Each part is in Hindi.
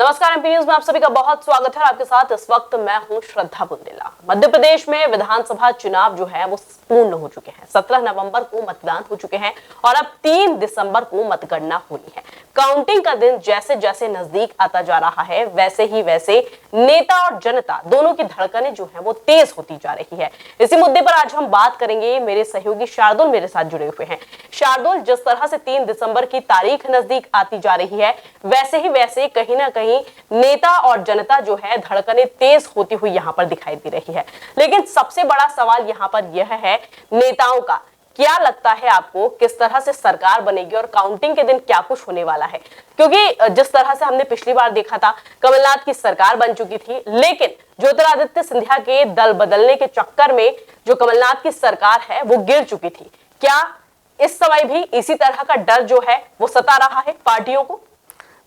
नमस्कार, एमपी न्यूज में आप सभी का बहुत स्वागत है। आपके साथ इस वक्त मैं हूं श्रद्धा बुंदेला। मध्य प्रदेश में विधानसभा चुनाव जो है वो पूर्ण हो चुके हैं। 17 नवंबर को मतदान हो चुके हैं और अब 3 दिसंबर को मतगणना होनी है। काउंटिंग का दिन जैसे जैसे नजदीक आता जा रहा है वैसे ही वैसे नेता और जनता दोनों की धड़कनें जो है वो तेज होती जा रही है। इसी मुद्दे पर आज हम बात करेंगे। मेरे सहयोगी शार्दुल मेरे साथ जुड़े हुए हैं। शार्दुल, जिस तरह से 3 दिसंबर की तारीख नजदीक आती जा रही है वैसे ही वैसे कहीं ना कहीं नेता और जनता जो है धड़कनें तेज होती हुई यहां पर दिखाई दे रही है। लेकिन सबसे बड़ा सवाल यहां पर यह है नेताओं का। क्या लगता है आपको किस तरह से सरकार बनेगी और काउंटिंग के दिन क्या कुछ होने वाला है? क्योंकि जिस तरह से हमने पिछली बार देखा था, कमलनाथ की सरकार बन चुकी थी, लेकिन ज्योतिरादित्य सिंधिया के दल बदलने के चक्कर में जो कमलनाथ की सरकार है वो गिर चुकी थी। क्या इस समय भी इसी तरह का डर जो है वो सता रहा है पार्टियों को?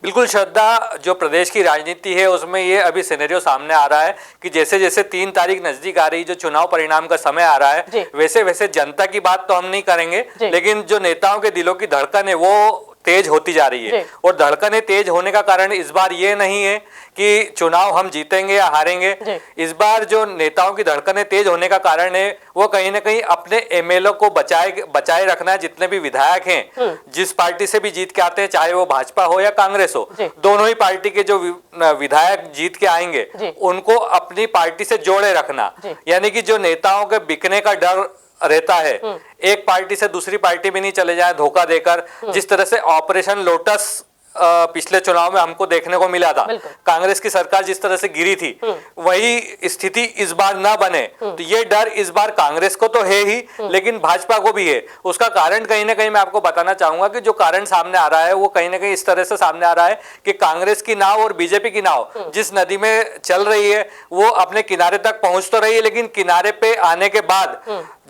बिल्कुल श्रद्धा, जो प्रदेश की राजनीति है उसमें ये अभी सिनेरियो सामने आ रहा है कि जैसे जैसे 3 तारीख नजदीक आ रही, जो चुनाव परिणाम का समय आ रहा है, वैसे वैसे जनता की बात तो हम नहीं करेंगे, लेकिन जो नेताओं के दिलों की धड़कन है वो तेज होती जा रही है। और धड़कनें तेज होने का कारण इस बार ये नहीं है कि चुनाव हम जीतेंगे या हारेंगे। इस बार जो नेताओं की धड़कनें तेज होने का कारण है वो कहीं ना कहीं अपने एमएलए को बचाए रखना है। जितने भी विधायक हैं, जिस पार्टी से भी जीत के आते हैं, चाहे वो भाजपा हो या कांग्रेस हो, दोनों ही पार्टी के जो विधायक जीत के आएंगे उनको अपनी पार्टी से जोड़े रखना। यानी कि जो नेताओं के बिकने का डर रहता है, एक पार्टी से दूसरी पार्टी में नहीं चले जाए धोखा देकर, जिस तरह से ऑपरेशन लोटस पिछले चुनाव में हमको देखने को मिला था, कांग्रेस की सरकार जिस तरह से गिरी थी, वही स्थिति इस बार ना बने। तो ये डर इस बार कांग्रेस को तो है ही, लेकिन भाजपा को भी है। उसका कारण कहीं ना कहीं मैं आपको बताना चाहूंगा कि जो कारण सामने आ रहा है वो कहीं ना कहीं इस तरह से सामने आ रहा है कि कांग्रेस की नाव और बीजेपी की नाव जिस नदी में चल रही है वो अपने किनारे तक पहुंच तो रही है, लेकिन किनारे पे आने के बाद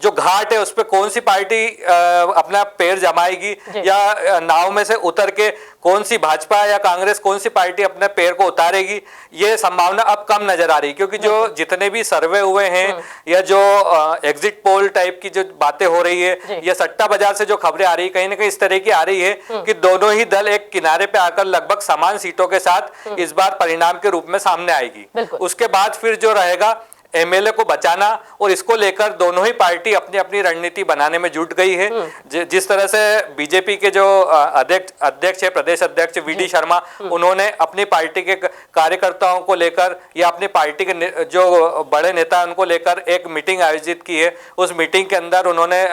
जो घाट है उस पर कौन सी पार्टी अपना पैर जमाएगी या नाव में से उतर के कौन सी भाजपा या कांग्रेस कौन सी पार्टी अपने पैर को उतारेगी, ये संभावना अब कम नजर आ रही। क्योंकि जो जितने भी सर्वे हुए हैं या जो एग्जिट पोल टाइप की जो बातें हो रही है या सट्टा बाजार से जो खबरें आ रही है, कहीं ना कहीं इस तरह की आ रही है कि दोनों ही दल एक किनारे पे आकर लगभग समान सीटों के साथ इस बार परिणाम के रूप में सामने आएगी। उसके बाद फिर जो रहेगा एमएलए को बचाना, और इसको लेकर दोनों ही पार्टी अपनी अपनी रणनीति बनाने में जुट गई है। जिस तरह से बीजेपी के जो अध्यक्ष है, प्रदेश अध्यक्ष वीडी शर्मा, उन्होंने अपनी पार्टी के कार्यकर्ताओं को लेकर या अपनी पार्टी के जो बड़े नेता हैं उनको लेकर एक मीटिंग आयोजित की है। उस मीटिंग के अंदर उन्होंने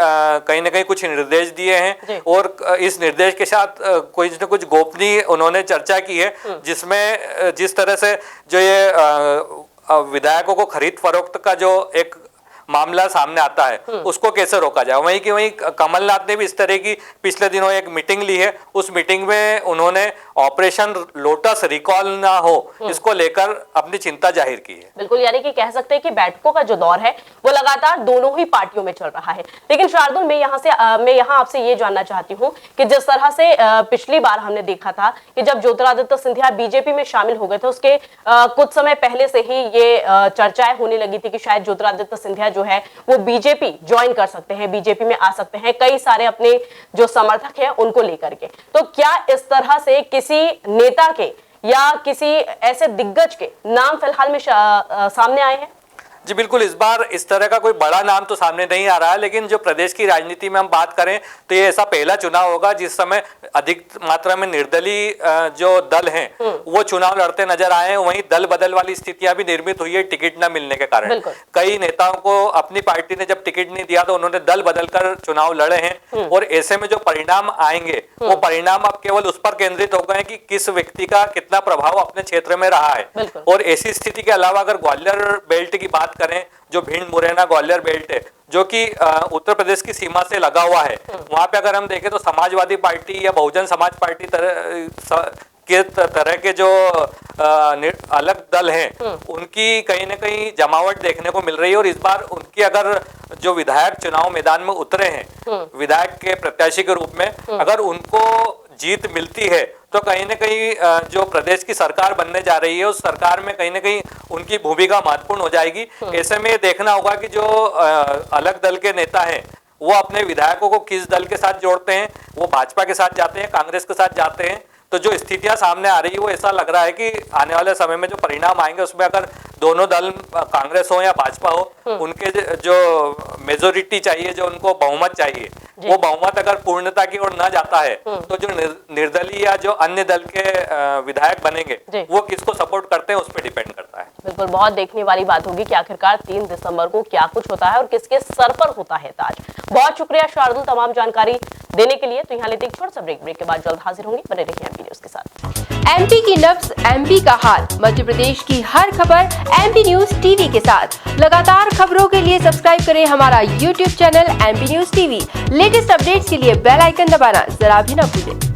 कहीं ना कहीं कुछ निर्देश दिए हैं और इस निर्देश के साथ कुछ न कुछ गोपनीय उन्होंने चर्चा की है, जिसमें जिस तरह से जो ये विधायकों को खरीद फरोख्त का जो एक मामला सामने आता है उसको कैसे रोका जाए। वहीं की वहीं कमलनाथ ने भी इस तरह की पिछले दिनों एक मीटिंग ली है। उस मीटिंग में उन्होंने ऑपरेशन लोटस रिकॉल ना हो इसको लेकर अपनी चिंता जाहिर की है। बिल्कुल, यानी कि कह सकते हैं कि बैठकों का जो दौर है वो लगातार दोनों ही पार्टियों में चल रहा है। लेकिन शार्दुल, मैं यहाँ आपसे ये जानना चाहती हूँ कि जिस तरह से पिछली बार हमने देखा था कि जब ज्योतिरादित्य सिंधिया बीजेपी में शामिल हो गए थे, उसके कुछ समय पहले से ही ये चर्चाएं होने लगी थी कि शायद ज्योतिरादित्य सिंधिया जो है वो बीजेपी ज्वाइन कर सकते हैं, बीजेपी में आ सकते हैं, कई सारे अपने जो समर्थक हैं उनको लेकर के। तो क्या इस तरह से किसी नेता के या किसी ऐसे दिग्गज के नाम फिलहाल में सामने आए हैं? जी बिल्कुल, इस बार इस तरह का कोई बड़ा नाम तो सामने नहीं आ रहा है, लेकिन जो प्रदेश की राजनीति में हम बात करें तो ये ऐसा पहला चुनाव होगा जिस समय अधिक मात्रा में निर्दलीय जो दल हैं वो चुनाव लड़ते नजर आए हैं। वहीं दल बदल वाली स्थितियां भी निर्मित हुई है टिकट न मिलने के कारण। कई नेताओं को अपनी पार्टी ने जब टिकट नहीं दिया तो उन्होंने दल बदलकर चुनाव लड़े हैं, और ऐसे में जो परिणाम आएंगे वो परिणाम अब केवल उस पर केंद्रित हो गए कि किस व्यक्ति का कितना प्रभाव अपने क्षेत्र में रहा है। और ऐसी स्थिति के अलावा अगर ग्वालियर बेल्ट की बात करें, जो भिंड मुरैना ग्वालियर बेल्ट है जो कि उत्तर प्रदेश की सीमा से लगा हुआ है, वहां पे अगर हम देखें तो समाजवादी पार्टी या बहुजन समाज पार्टी तरह के जो अलग दल हैं उनकी कहीं ना कहीं जमावट देखने को मिल रही है। और इस बार उनकी अगर जो विधायक चुनाव मैदान में उतरे हैं विधायक के प्रत्याशी के रूप में, अगर उनको जीत मिलती है तो कहीं ना कहीं जो प्रदेश की सरकार बनने जा रही है उस सरकार में कहीं ना कहीं उनकी भूमिका महत्वपूर्ण हो जाएगी। ऐसे में देखना होगा कि जो अलग दल के नेता हैं वो अपने विधायकों को किस दल के साथ जोड़ते हैं, वो भाजपा के साथ जाते हैं, कांग्रेस के साथ जाते हैं, तो जो स्थितियां सामने आ रही है वो ऐसा लग रहा है कि आने वाले समय में जो परिणाम आएंगे उसमें अगर दोनों दल कांग्रेस हो या भाजपा हो, उनके जो मेजोरिटी चाहिए, जो उनको बहुमत चाहिए, वो बहुमत अगर पूर्णता की ओर न जाता है तो जो निर्दलीय या जो अन्य दल के विधायक बनेंगे वो किसको सपोर्ट करते हैं उस पर डिपेंड करता है। बिल्कुल, बहुत देखने वाली बात होगी कि आखिरकार 3 दिसंबर को क्या कुछ होता है और किसके सर पर होता है ताज। बहुत शुक्रिया शार्दुल तमाम जानकारी देने के लिए। तो यहाँ लेते एक छोटा सा ब्रेक के बाद जल्द हाजिर होंगे। बने रहिए एमपी न्यूज के साथ। एमपी की नब्ज, एमपी का हाल, मध्य प्रदेश की हर खबर एमपी न्यूज टीवी के साथ। लगातार खबरों के लिए सब्सक्राइब करें हमारा YouTube channel MP news TV. Latest updates के लिए बेल आइकन दबाना जरा भी न भूलें।